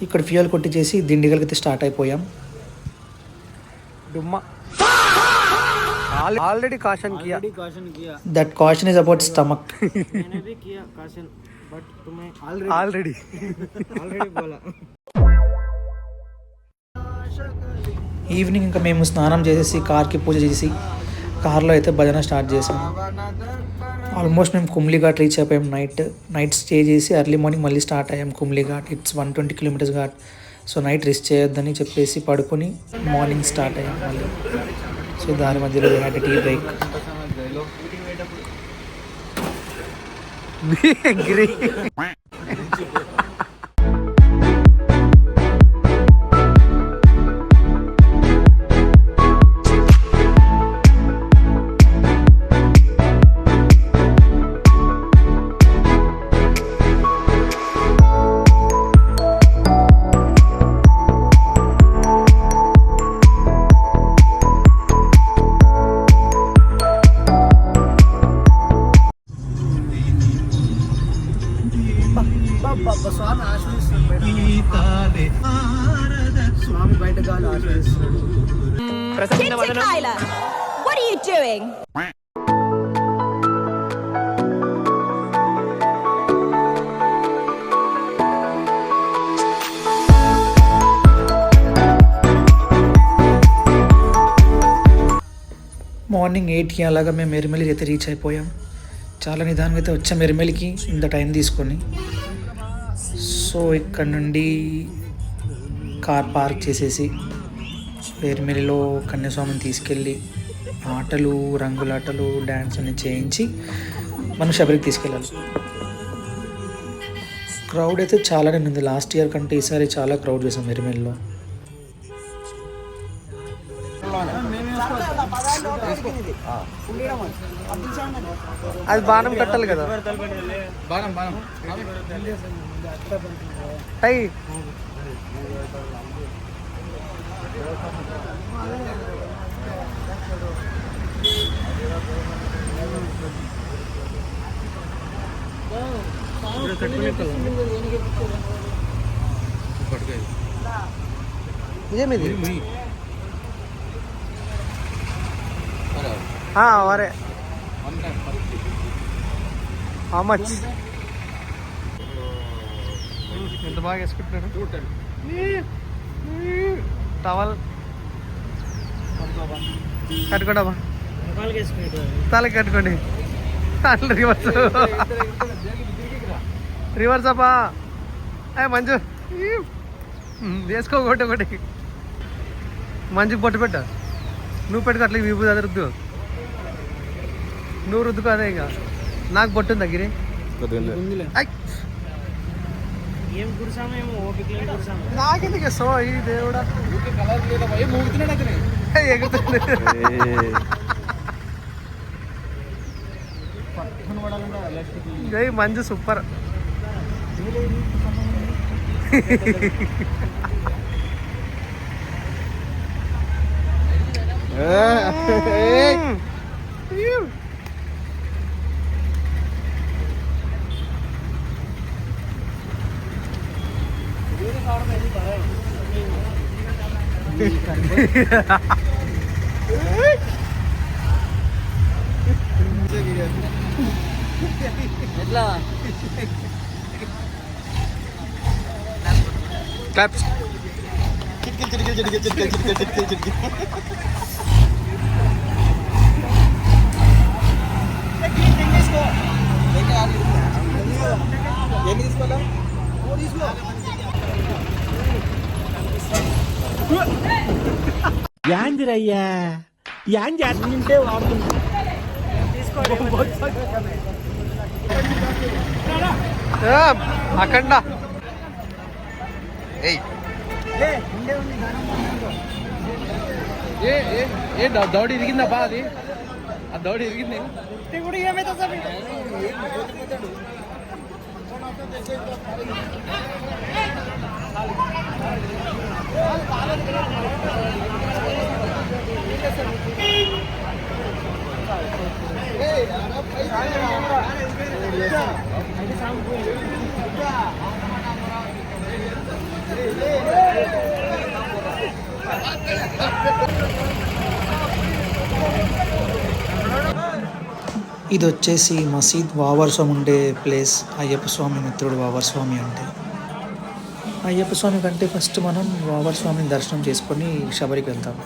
ఇక్కడ fuel కొట్టించేసి దిండిగలకైతే start అయిపోయాం. డుమ్మా ఆల్రెడీ కాషన్ కియా. That caution is about stomach. Already evening ఇంకా మేము స్నానం చేసేసి కార్కి పూజ చేసి కార్లో అయితే భజన స్టార్ట్ చేసాం. ఆల్మోస్ట్ మేము కుమ్లీ ఘాట్ రీచ్ అయిపోయాం. నైట్ స్టే చేసి ఎర్లీ మార్నింగ్ మళ్ళీ స్టార్ట్ అయ్యాం Kumily ghat. It's 120 kilometres ghat. So night rest చేయొద్దని చెప్పేసి పడుకొని మార్నింగ్ స్టార్ట్ అయ్యాం మళ్ళీ. సో దాని మధ్యలో హ్యాడ్ టీ బ్రేక్. స్వామి బయట గాలి ఆశ్రయిస్తున్నాడు. What are you doing? Morning 8కి అలాగా మేము ఎరిమెలి అయితే రీచ్ అయిపోయాం. చాలా నిదానంగా అయితే వచ్చాం ఎరిమెలికి ఇంత టైం తీసుకొని. సో ఇక్కడ నుండి కార్ పార్క్ చేసేసి ఎరిమెలిలో కన్యాస్వామిని తీసుకెళ్ళి ఆటలు, రంగులాటలు, డ్యాన్స్ అన్ని చేయించి మనం శబరికి తీసుకెళ్ళాలి. క్రౌడ్ అయితే చాలానే ఉంది. లాస్ట్ ఇయర్ కంటే ఈసారి చాలా క్రౌడ్ చేసాం ఎరిమెలిలో. అది బాణం కట్టాలి కదా. అయ్యి ఇదేమిది? వరే హౌ మచ్? ఎంత బాగా వేసుకుంటున్నారు. టవల్ కట్టుకోండి అమ్మా, తలకి కట్టుకోండి. అట్లా రివర్స్ అబ్బా. మంచు వేసుకోకటి ఒకటి. మంచుకు బొట్టు పెట్ట. నువ్వు పెట్టుకో అట్లా విభూ అది రుద్దు. నువ్వు రుద్దుకో అదే. ఇంకా నాకు బొట్టు ఉంది దగ్గర. నాకెందుకు సో ఈ దేవుడా ఎగుతుంది. మంచి సూపర్. క్లాప్స్. యాందిరయ్యా యాన్ చేస్తుంటే వాడుతుంది. అఖండ ఏ దౌడి ఇరిగిందబ్బా. అది ఆ దౌడి ఇరిగింది. ఇది వచ్చేసి మసీద్ వావర్ స్వామి ఉండే ప్లేస్. అయ్యప్ప స్వామి మిత్రుడు వావర్ స్వామి అంటే. అయ్యప్ప స్వామి కంటే ఫస్ట్ మనం వావర్ స్వామిని దర్శనం చేసుకొని శబరికి వెళ్తాం.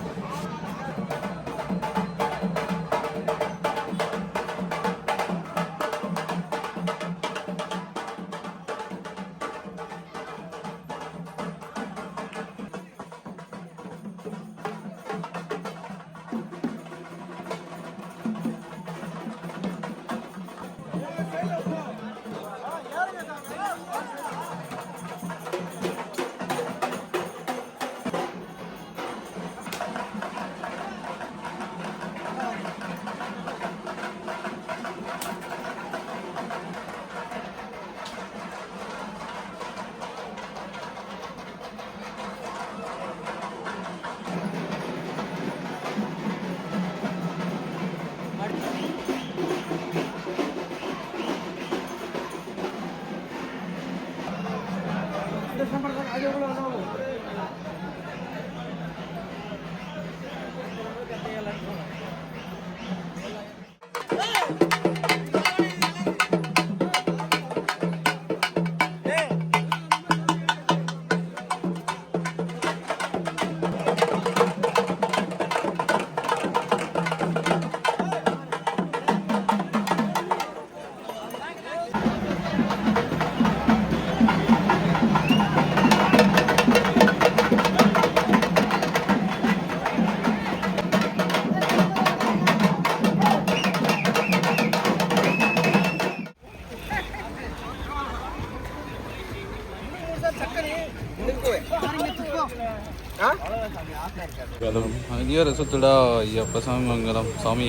అయ్యో రసతుడా అయ్యప్ప స్వామి మంగళం స్వామి.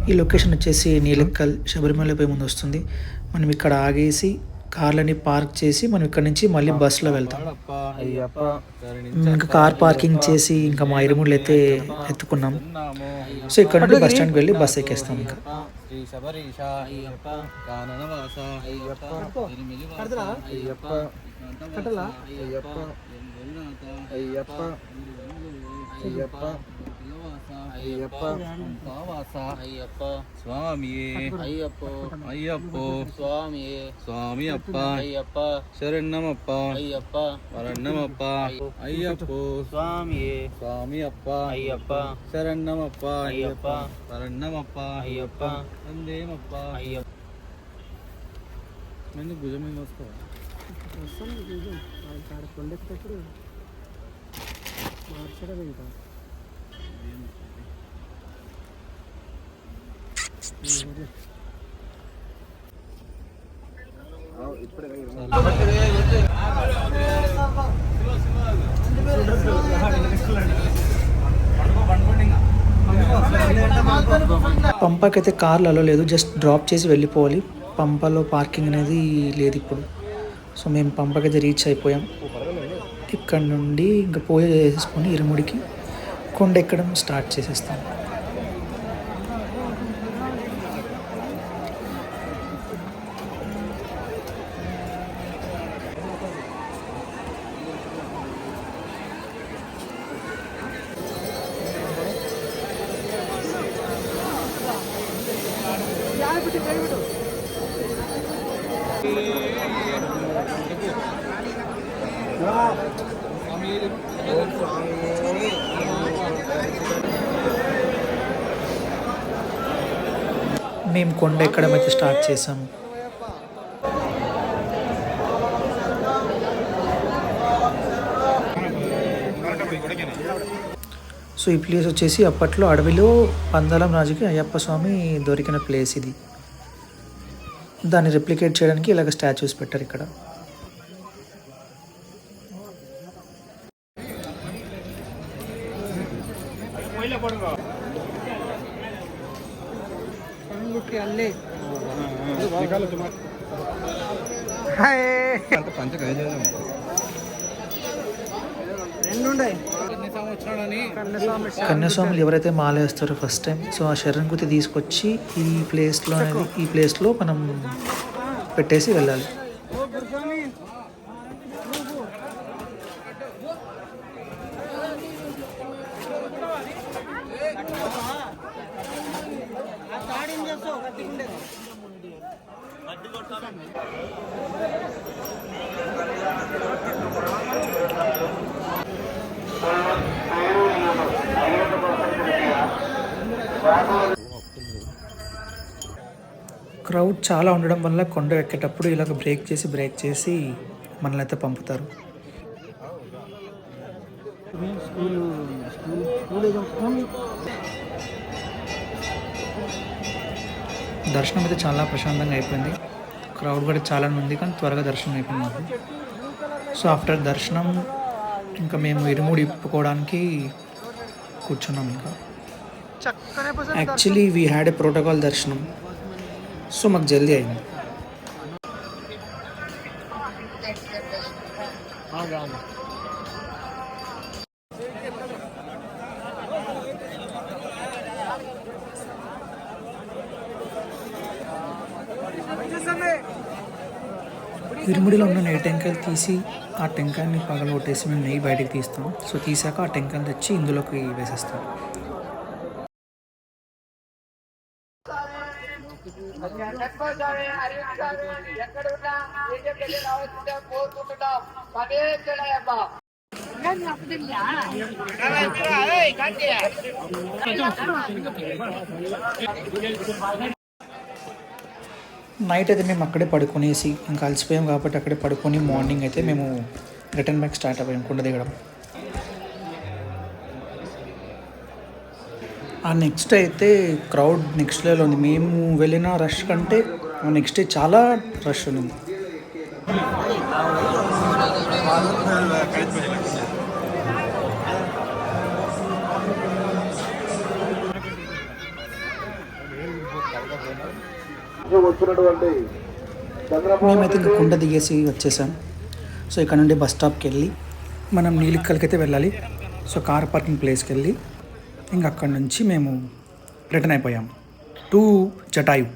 ఈ లొకేషన్ వచ్చేసి నీలక్కల్ శబరిమల పోయి ముందు వస్తుంది. మనం ఇక్కడ ఆగేసి కార్లని పార్క్ చేసి మనం ఇక్కడ నుంచి మళ్ళీ బస్సులో వెళ్తాం. ఇంకా కార్ పార్కింగ్ చేసి ఇంకా మా ఇరుముళ్ళు అయితే ఎత్తుకున్నాం. సో ఇక్కడ నుండి బస్ స్టాండ్కి వెళ్ళి బస్ ఎక్కేస్తాం. ఇంకా అయ్యప్ప స్వామి అయ్యప్ప అయ్యప్ప స్వామి స్వామి అప్ప అయ్యప్ప శరణమప్ప అయ్యప్ప వరణమప్ప అయ్యప్ప స్వామి స్వామి అప్ప అయ్యప్ప శరణమప్ప అయ్యప్ప వరణమప్ప అయ్యప్ప వందేమప్ప అయ్యప్ప. నేను భుజం మీద వస్తావా? కొండెక్కినప్పుడు మార్చడం ఇంకా పంపకైతే కార్లలో లేదు, జస్ట్ డ్రాప్ చేసి వెళ్ళిపోవాలి. పంపలో పార్కింగ్ అనేది లేదు ఇప్పుడు. సో మేము పంపకైతే రీచ్ అయిపోయాం. ఇక్కడ నుండి ఇంకా పూజ చేసుకొని ఇరుముడికి కొండ ఎక్కడం స్టార్ట్ చేసేస్తాం. మేము కొండ ఎక్కడం అయితే స్టార్ట్ చేసాము. సో ఈ ప్లేస్ వచ్చేసి అప్పట్లో అడవిలో పందలం రాజుకి అయ్యప్ప స్వామి దొరికిన ప్లేస్ ఇది. దాన్ని రెప్లికేట్ చేయడానికి ఇలాగ స్టాచ్యూస్ పెట్టారు ఇక్కడ. కన్యాస్వాములు ఎవరైతే మాల వేస్తారో ఫస్ట్ టైం, సో ఆ శరణ్ తీసుకొచ్చి ఈ ప్లేస్లో మనం పెట్టేసి వెళ్ళాలి. క్రౌడ్ చాలా ఉండడం వల్ల కొండ ఎక్కేటప్పుడు ఇలాగ బ్రేక్ చేసి మనల్ని అయితే పంపుతారు. దర్శనం అయితే చాలా ప్రశాంతంగా అయిపోయింది. క్రౌడ్ కూడా చాలా ఉంది కానీ త్వరగా దర్శనం అయిపోయింది మాకు. సో ఆఫ్టర్ దర్శనం ఇంకా మేము ఇరుముడి ఇప్పుకోవడానికి కూర్చున్నాం. ఇంకా actually we had a protocol దర్శనం, సో మాకు జల్దీ అయింది. ఇరుముడిలో ఉన్న నెయ్యి టెంకాయలు తీసి ఆ టెంకాయని పగలగొట్టేసి మేము నెయ్యి బయటికి తీస్తాం. సో తీసాక ఆ టెంకాయలు తెచ్చి ఇందులోకి వేసేస్తాం. నైట్ అయితే మేము అక్కడే పడుకునేసి ఇంకా అలసిపోయాం కాబట్టి అక్కడే పడుకొని మార్నింగ్ అయితే మేము రిటర్న్ బ్యాక్ స్టార్ట్ అయ్యాం కొండ దిగడం. ఆ నెక్స్ట్ అయితే క్రౌడ్ నెక్స్ట్ లెవెల్ ఉంది. మేము వెళ్ళిన రష్ కంటే నెక్స్ట్ డే చాలా రష్ ఉంది. మేమైతే ఇంకా కొండ దిగేసి వచ్చేసాం. సో ఇక్కడ నుండి బస్ స్టాప్కి వెళ్ళి మనం నీలిక్కలకి అయితే వెళ్ళాలి. సో కార్ పార్కింగ్ ప్లేస్కి వెళ్ళి ఇంకా అక్కడ నుంచి మేము రిటర్న్ అయిపోయాం టు జటాయు.